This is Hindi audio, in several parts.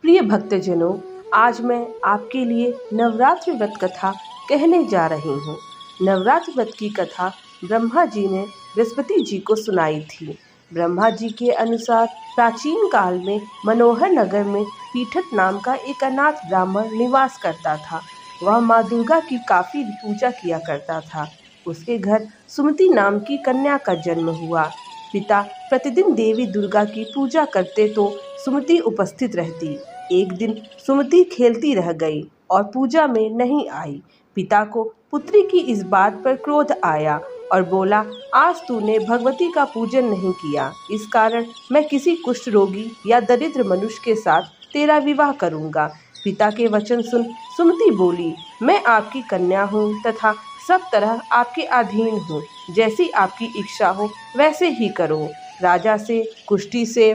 प्रिय भक्तजनों, आज मैं आपके लिए नवरात्रि व्रत कथा कहने जा रही हूँ। नवरात्रि व्रत की कथा ब्रह्मा जी ने बृहस्पति जी को सुनाई थी। ब्रह्मा जी के अनुसार प्राचीन काल में मनोहर नगर में पीठत नाम का एक अनाथ ब्राह्मण निवास करता था। वह माँ दुर्गा की काफी पूजा किया करता था। उसके घर सुमति नाम की कन्या का जन्म हुआ। पिता प्रतिदिन देवी दुर्गा की पूजा करते तो सुमति उपस्थित रहती। एक दिन सुमति खेलती रह गई और पूजा में नहीं आई। पिता को पुत्री की इस बात पर क्रोध आया और बोला, आज तूने भगवती का पूजन नहीं किया, इस कारण मैं किसी कुष्ठ रोगी या दरिद्र मनुष्य के साथ तेरा विवाह करूंगा। पिता के वचन सुन सुमति बोली, मैं आपकी कन्या हूँ तथा सब तरह आपके अधीन हूँ। जैसी आपकी इच्छा हो वैसे ही करो। राजा से, कुष्ठी से,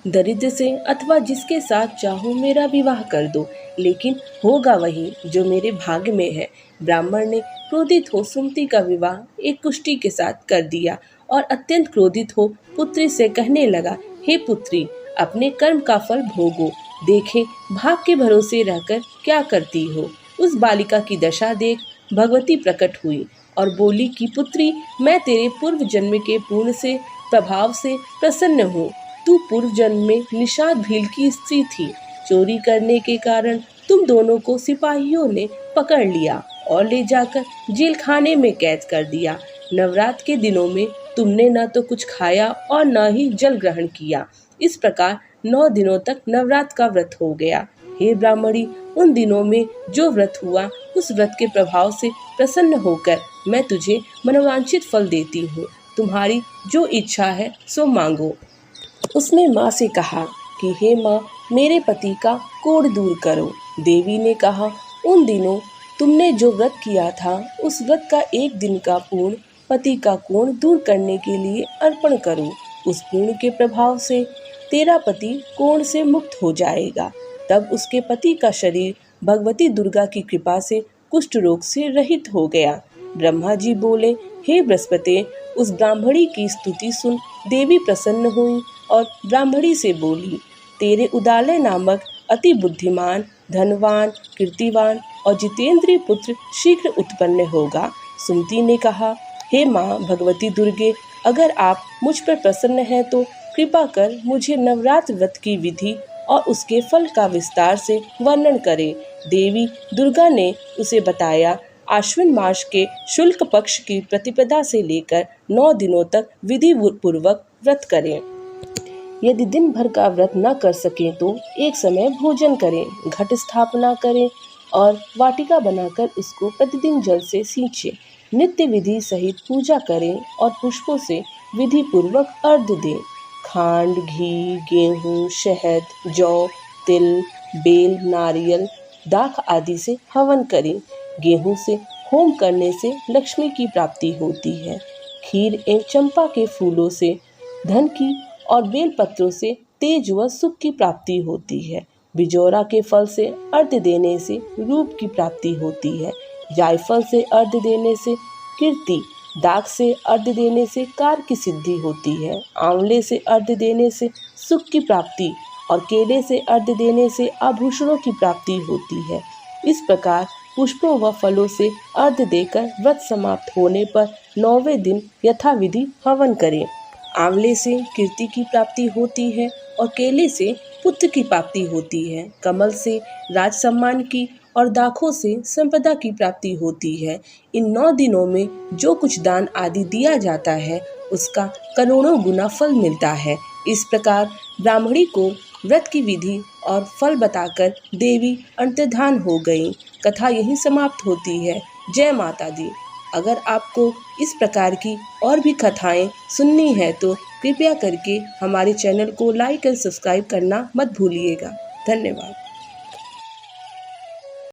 दरिद्र से अथवा जिसके साथ चाहो मेरा विवाह कर दो, लेकिन होगा वही जो मेरे भाग्य में है। ब्राह्मण ने क्रोधित हो सुमति का विवाह एक कुष्ठी के साथ कर दिया और अत्यंत क्रोधित हो पुत्री से कहने लगा, हे पुत्री, अपने कर्म का फल भोगो, देखें भाग के भरोसे रहकर क्या करती हो। उस बालिका की दशा देख भगवती प्रकट हुई और बोली कि पुत्री, मैं तेरे पूर्व जन्म के पुण्य से प्रभाव से प्रसन्न हूँ। तू पूर्व जन्म में निषाद भील की स्त्री थी। चोरी करने के कारण तुम दोनों को सिपाहियों ने पकड़ लिया और ले जाकर जेल खाने में कैद कर दिया। नवरात्र के दिनों में तुमने न तो कुछ खाया और न ही जल ग्रहण किया। इस प्रकार 9 दिनों तक नवरात्र का व्रत हो गया। हे ब्राह्मणी, उन दिनों में जो व्रत हुआ उस व्रत के प्रभाव से प्रसन्न होकर मैं तुझे मनोवांछित फल देती हूँ। तुम्हारी जो इच्छा है सो मांगो। उसने माँ से कहा कि हे माँ, मेरे पति का कोढ़ दूर करो। देवी ने कहा, उन दिनों तुमने जो व्रत किया था उस व्रत का एक दिन का पुण्य पति का कोढ़ दूर करने के लिए अर्पण करो। उस पुण्य के प्रभाव से तेरा पति कोढ़ से मुक्त हो जाएगा। तब उसके पति का शरीर भगवती दुर्गा की कृपा से कुष्ठ रोग से रहित हो गया। ब्रह्मा जी बोले, हे बृहस्पति, उस ब्राह्मणी की स्तुति सुन देवी प्रसन्न हुई और ब्राह्मणी से बोली, तेरे उदालय नामक अति बुद्धिमान, धनवान, कीर्तिवान और जितेंद्रीय पुत्र शीघ्र उत्पन्न होगा। सुमति ने कहा, हे माँ भगवती दुर्गे, अगर आप मुझ पर प्रसन्न हैं तो कृपा कर मुझे नवरात्र व्रत की विधि और उसके फल का विस्तार से वर्णन करें। देवी दुर्गा ने उसे बताया, आश्विन मास के शुक्ल पक्ष की प्रतिपदा से लेकर 9 दिनों तक विधि पूर्वक व्रत करें। यदि दिन भर का व्रत न कर सकें तो एक समय भोजन करें, घट स्थापना करें और वाटिका बनाकर उसको प्रतिदिन जल से सींचें। नित्य विधि सहित पूजा करें और पुष्पों से विधि पूर्वक अर्घ्य दें। खांड, घी, गेहूँ, शहद, जौ, तिल, बेल, नारियल, दाख आदि से हवन करें। गेहूँ से होम करने से लक्ष्मी की प्राप्ति होती है। खीर एवं चंपा के फूलों से धन की और बेल पत्रों से तेज व सुख की प्राप्ति होती है। बिजौरा के फल से अर्घ्य देने से रूप की प्राप्ति होती है। जायफल से अर्घ्य देने से कीर्ति, दाख से अर्घ्य देने से कार्य की सिद्धि होती है। आंवले से अर्घ्य देने से सुख की प्राप्ति और केले से अर्घ्य देने से आभूषणों की प्राप्ति होती है। इस प्रकार पुष्पों व फलों से अर्घ्य देकर व्रत समाप्त होने पर 9वें दिन यथाविधि हवन करें। आंवले से कीर्ति की प्राप्ति होती है और केले से पुत्र की प्राप्ति होती है। कमल से राज सम्मान की और दाखों से संपदा की प्राप्ति होती है। इन 9 दिनों में जो कुछ दान आदि दिया जाता है उसका करोड़ों गुना फल मिलता है। इस प्रकार ब्राह्मणी को व्रत की विधि और फल बताकर देवी अंतर्धान हो गई। कथा यहीं समाप्त होती है। जय माता दी। अगर आपको इस प्रकार की और भी कथाएं सुननी है तो कृपया करके हमारे चैनल को लाइक और सब्सक्राइब करना मत भूलिएगा। धन्यवाद।